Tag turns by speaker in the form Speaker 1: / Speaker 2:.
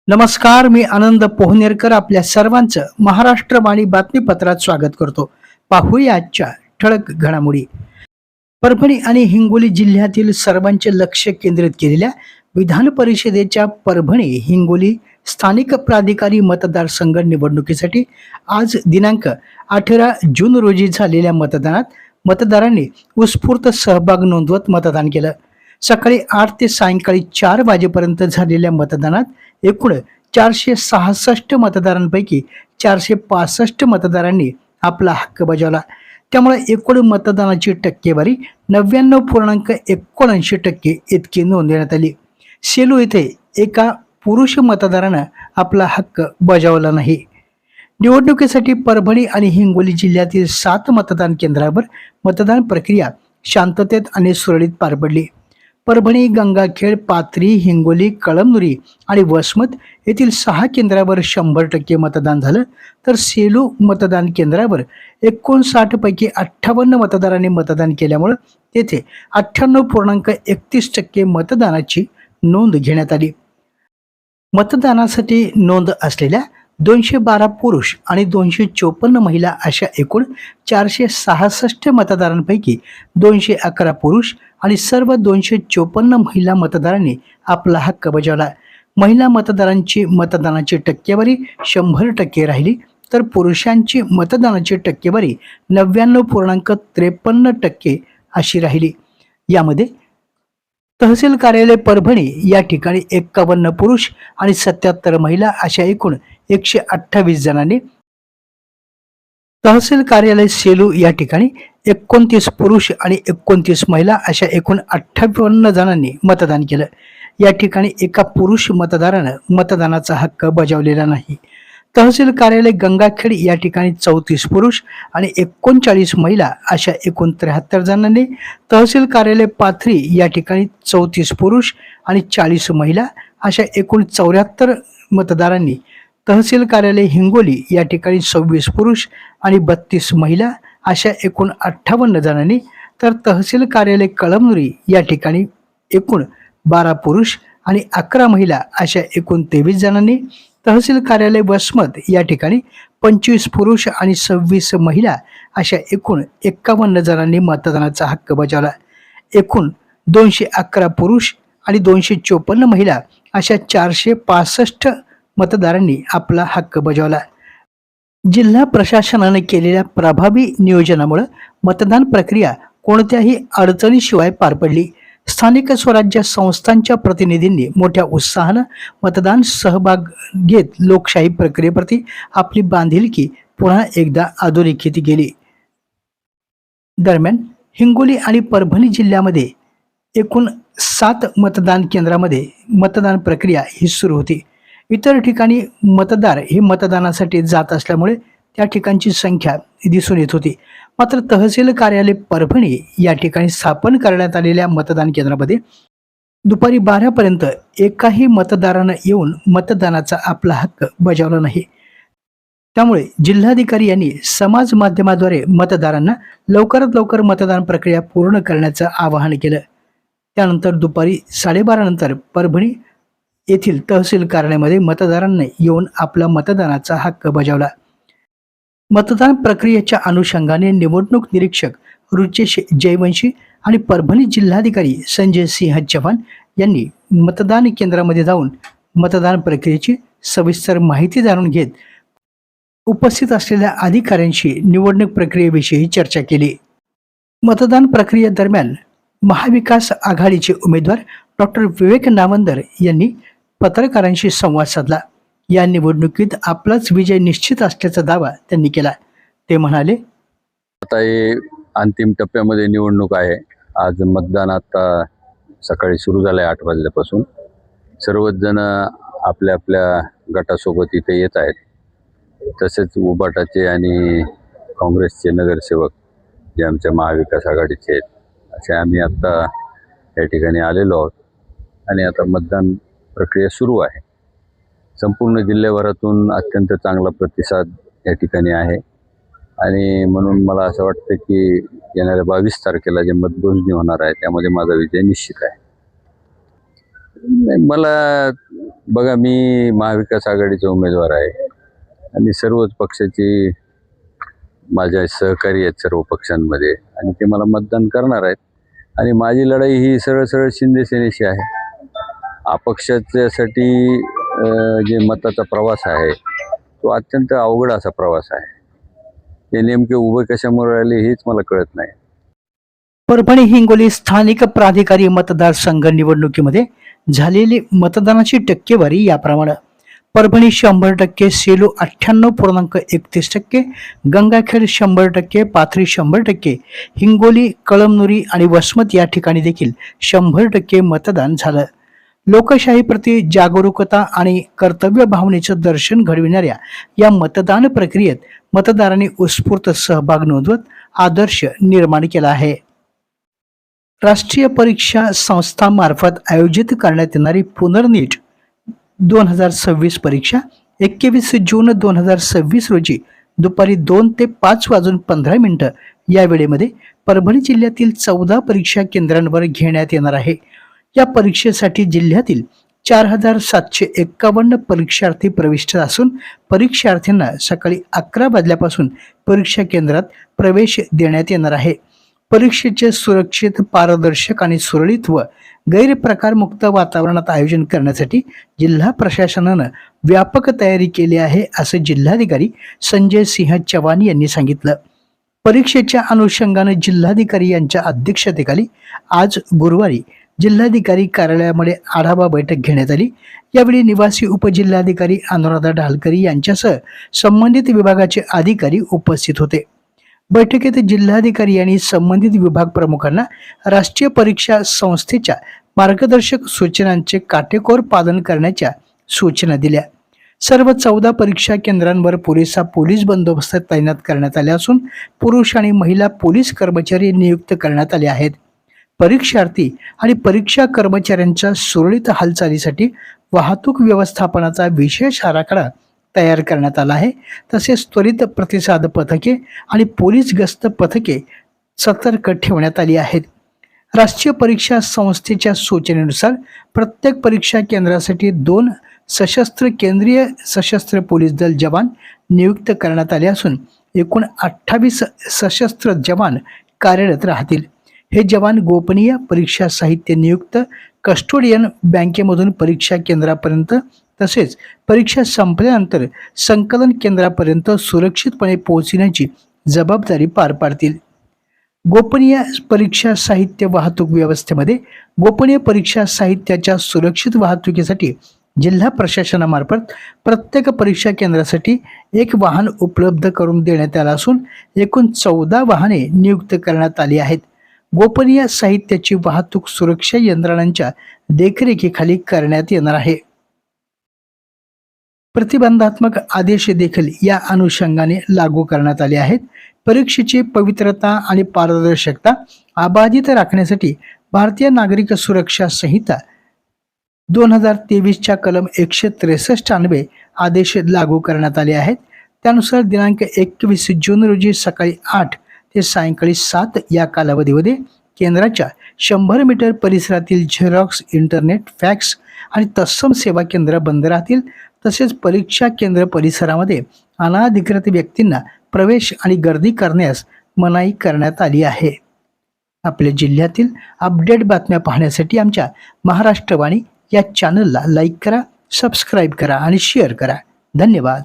Speaker 1: नमस्कार, मी आनंद पोहनेरकर आपल्या सर्वांचं महाराष्ट्रवाणी बातमीपत्रात स्वागत करतो. पाहूया आजच्या ठळक घडामोडी. परभणी आणि हिंगोली जिल्ह्यातील सर्वांचे लक्ष केंद्रित केलेल्या विधान परिषदेच्या परभणी हिंगोली स्थानिक प्राधिकारी मतदारसंघ निवडणुकीसाठी आज दिनांक 18 जून रोजी झालेल्या मतदानात मतदारांनी उत्स्फूर्त सहभाग नोंदवत मतदान केलं. सकाळी 8 ते सायंकाळी 4 वाजेपर्यंत झालेल्या मतदानात एकूण 466 मतदारांपैकी 465 मतदारांनी आपला हक्क बजावला. त्यामुळे एकूण मतदानाची टक्केवारी 99.79% इतकी नोंदवण्यात आली. सेलू येथे एका पुरुष मतदारानं आपला हक्क बजावला नाही. निवडणुकीसाठी परभणी आणि हिंगोली जिल्ह्यातील 7 मतदान केंद्रावर मतदान प्रक्रिया शांततेत आणि सुरळीत पार पडली. परभणी, गंगाखेड, पाथरी, हिंगोली, कळमनुरी आणि वसमत येथील 6 केंद्रावर 100% मतदान झालं, तर सेलू मतदान केंद्रावर 59 पैकी 58 मतदारांनी मतदान केल्यामुळे तेथे 98.31% मतदानाची नोंद घेण्यात आली. मतदानासाठी नोंद असलेल्या 212 पुरुष आणि 254 महिला अशा एकूण 466 मतदारांपैकी 211 पुरुष आणि सर्व 254 महिला मतदारांनी आपला हक्क बजावला. महिला मतदारांची मतदानाची टक्केवारी 100% राहिली, तर पुरुषांची मतदानाची टक्केवारी 99.53% अशी राहिली. यामध्ये तहसील कार्यालय परभणी या ठिकाणी 51 पुरुष आणि 77 महिला अशा एकूण 128 जणांनी, तहसील कार्यालय सेलू या ठिकाणी 29 पुरुष आणि 29 महिला अशा एकूण 58 जणांनी मतदान केलं. या ठिकाणी एका पुरुष मतदारानं मतदानाचा हक्क बजावलेला नाही. तहसील कार्यालय गंगाखेड या ठिकाणी 34 पुरुष आणि 39 महिला अशा एकूण 73 जणांनी, तहसील कार्यालय पाथरी या ठिकाणी 34 पुरुष आणि 40 महिला अशा एकूण 74 मतदारांनी, तहसील कार्यालय हिंगोली या ठिकाणी 26 पुरुष आणि 32 महिला अशा एकूण 58 जणांनी, तर तहसील कार्यालय कळमनुरी या ठिकाणी एकूण 12 पुरुष आणि 11 महिला अशा एकूण 23 जणांनी, तहसील कार्यालय वसमत या ठिकाणी 25 पुरुष आणि 26 महिला अशा एकूण 51 जणांनी मतदानाचा हक्क बजावला. एकूण 211 पुरुष आणि 254 महिला अशा 465 मतदारांनी आपला हक्क बजावला. जिल्हा प्रशासनाने केलेल्या प्रभावी नियोजनामुळे मतदान प्रक्रिया कोणत्याही अडचणीशिवाय पार पडली. स्थानिक स्वराज्य संस्थांच्या प्रतिनिधींनी मोठ्या उत्साहानं मतदान सहभाग घेत लोकशाही प्रक्रियेप्रती आपली बांधिलकी पुन्हा एकदा अधोरेखित केली. दरम्यान हिंगोली आणि परभणी जिल्ह्यामध्ये एकूण 7 मतदान केंद्रामध्ये मतदान प्रक्रिया ही सुरू होती. इतर ठिकाणी मतदार हे मतदानासाठी जात असल्यामुळे त्या ठिकाणची संख्या दिसून येत होती. मात्र तहसील कार्यालय परभणी या ठिकाणी स्थापन करण्यात आलेल्या मतदान केंद्रामध्ये दुपारी 12 पर्यंत एकाही मतदारानं येऊन मतदानाचा आपला हक्क बजावला नाही. त्यामुळे जिल्हाधिकारी यांनी समाज माध्यमाद्वारे मतदारांना लवकरात लवकर मतदान प्रक्रिया पूर्ण करण्याचं आवाहन केलं. त्यानंतर दुपारी 12:30 नंतर परभणी येथील तहसील कार्यालयामध्ये मतदारांनी येऊन आपला मतदानाचा हक्क बजावला. मतदान प्रक्रियेच्या अनुषंगाने निवडणूक निरीक्षक रुचेश जयवंशी आणि परभणी जिल्हाधिकारी संजय सिंह चव्हाण यांनी मतदान केंद्रामध्ये जाऊन मतदान प्रक्रियेची सविस्तर माहिती जाणून घेत उपस्थित असलेल्या अधिकाऱ्यांशी निवडणूक प्रक्रियेविषयी चर्चा केली. मतदान प्रक्रियेदरम्यान महाविकास आघाडीचे उमेदवार डॉक्टर विवेक नावंदर यांनी पत्रकारांशी संवाद साधला. या निवडणुकीत आपलाच विजय निश्चित असल्याचा दावा त्यांनी केला. ते म्हणाले,
Speaker 2: आता हे अंतिम टप्प्यामध्ये निवडणूक आहे. आज मतदान आता सकाळी सुरू झालं आहे 8 वाजल्यापासून. सर्वच जण आपल्या आपल्या गटासोबत इथे येत आहेत. तसेच उबाटाचे आणि काँग्रेसचे नगरसेवक जे आमच्या महाविकास आघाडीचे आहेत असे आम्ही आत्ता या ठिकाणी आलेलो आहोत आणि आता मतदान प्रक्रिया सुरू आहे. संपूर्ण जिल्ह्याभरातून अत्यंत चांगला प्रतिसाद या ठिकाणी आहे आणि म्हणून मला असं वाटतं की येणाऱ्या 22 तारखेला जे मतमोजणी होणार आहे त्यामध्ये माझा विजय निश्चित आहे. मला बघा, मी महाविकास आघाडीचा उमेदवार आहे आणि सर्वच पक्षाची माझ्या सहकारी आहेत सर्व पक्षांमध्ये आणि ते मला मतदान करणार आहेत. आणि माझी लढाई ही सरळ सरळ शिंदे सेनेशी आहे. अपक्षाच्यासाठी जे मताचा प्रवास आहे तो अत्यंत अवघड असा प्रवास आहे. ते नेमके उभे कशामुळे राहिले हेच मला कळत नाही.
Speaker 1: परभणी हिंगोली स्थानिक प्राधिकारी मतदारसंघ निवडणुकीमध्ये झालेली मतदानाची टक्केवारी याप्रमाणे: परभणी 100%, सेलू 98.31%, गंगाखेड 100%, पाथरी 100%, हिंगोली, कळमनुरी आणि वसमत या ठिकाणी देखील 100% मतदान झालं. लोकशाहीप्रती जागरूकता आणि कर्तव्य भावनेचं दर्शन घडविणाऱ्या या मतदान प्रक्रियेत मतदारांनी उत्स्फूर्त सहभाग नोंदवत आदर्श निर्माण केला आहे. राष्ट्रीय परीक्षा संस्थामार्फत आयोजित करण्यात येणारी पुनर्नीट 2026 परीक्षा 21 जून 2026 रोजी दुपारी 2 ते 5:15 या वेळेमध्ये परभणी जिल्ह्यातील 14 परीक्षा केंद्रांवर घेण्यात येणार आहे. या परीक्षेसाठी जिल्ह्यातील 4,751 परीक्षार्थी प्रविष्ट असून परीक्षार्थींना सकाळी 11 वाजल्यापासून परीक्षा केंद्रात प्रवेश देण्यात येणार आहे. परीक्षेचे सुरक्षित, पारदर्शक आणि सुरळीत व गैरप्रकारमुक्त वातावरणात आयोजन करण्यासाठी जिल्हा प्रशासनानं व्यापक तयारी केली आहे, असं जिल्हाधिकारी संजय सिंह चव्हाण यांनी सांगितलं. परीक्षेच्या अनुषंगाने जिल्हाधिकारी यांच्या अध्यक्षतेखाली आज गुरुवारी जिल्हाधिकारी कार्यालयामध्ये आढावा बैठक घेण्यात आली. यावेळी निवासी उपजिल्हाधिकारी अनुराधा ढालकरी यांच्यासह संबंधित विभागाचे अधिकारी उपस्थित होते. बैठकीत जिल्हाधिकारी यांनी संबंधित विभाग प्रमुखांना राष्ट्रीय परीक्षा संस्थेच्या मार्गदर्शक सूचनांचे काटेकोर पालन करण्याच्या सूचना दिल्या. सर्व 14 परीक्षा केंद्रांवर पुरेसा पोलीस बंदोबस्त तैनात करण्यात आले असून पुरुष आणि महिला पोलीस कर्मचारी नियुक्त करण्यात आले आहेत. परीक्षार्थी आणि परीक्षा कर्मचाऱ्यांच्या सुरळीत हालचालीसाठी वाहतूक व्यवस्थापनाचा विशेष आराखडा तयार करण्यात आला आहे. तसेच त्वरित प्रतिसाद पथके आणि पोलीस गस्त पथके सतर्क ठेवण्यात आली आहेत. राष्ट्रीय परीक्षा संस्थेच्या सूचनेनुसार प्रत्येक परीक्षा केंद्रासाठी 2 सशस्त्र केंद्रीय सशस्त्र पोलीस दल जवान नियुक्त करण्यात आले असून एकूण 28 सशस्त्र जवान कार्यरत राहतील. हे जवान गोपनीय, परीक्षा साहित्य नियुक्त, कस्टोडियन, बँकेमधून परीक्षा केंद्रापर्यंत तसेच परीक्षा संपल्यानंतर संकलन केंद्रापर्यंत सुरक्षितपणे पोहोचण्याची जबाबदारी पार पाडतील. गोपनीय परीक्षा साहित्य वाहतूक व्यवस्थेमध्ये गोपनीय परीक्षा साहित्याच्या सुरक्षित वाहतुकीसाठी जिल्हा प्रशासनामार्फत प्रत्येक परीक्षा केंद्रासाठी 1 वाहन उपलब्ध करून देण्यात आलं असून एकूण 14 वाहने नियुक्त करण्यात आली आहेत. गोपनीय साहित्याची वाहतूक सुरक्षा यंत्रणांच्या देखरेखीखाली करण्यात येणार आहे. प्रतिबंधात्मक आदेश देखील या अनुषंगाने लागू करण्यात आले आहेत. परीक्षेची पवित्रता आणि पारदर्शकता अबाधित राखण्यासाठी भारतीय नागरिक सुरक्षा संहिता 2023च्या कलम 163 अन्वये आदेश लागू करण्यात आले आहेत. त्यानुसार दिनांक 21 जून रोजी सकाळी 8 ते सायंकाळी 7 या कालावधीमध्ये केंद्राच्या 100 मीटर परिसरातील झेरॉक्स, इंटरनेट, फॅक्स आणि तत्सम सेवा केंद्र बंद राहतील. तसेच परीक्षा केंद्र परिसरामध्ये अनाधिकृत व्यक्तींना प्रवेश आणि गर्दी करण्यास मनाई करण्यात आली आहे. आपल्या जिल्ह्यातील अपडेट बातम्या पाहण्यासाठी आमच्या महाराष्ट्रवाणी या चॅनलला लाईक करा, सबस्क्राईब करा आणि शेअर करा. धन्यवाद.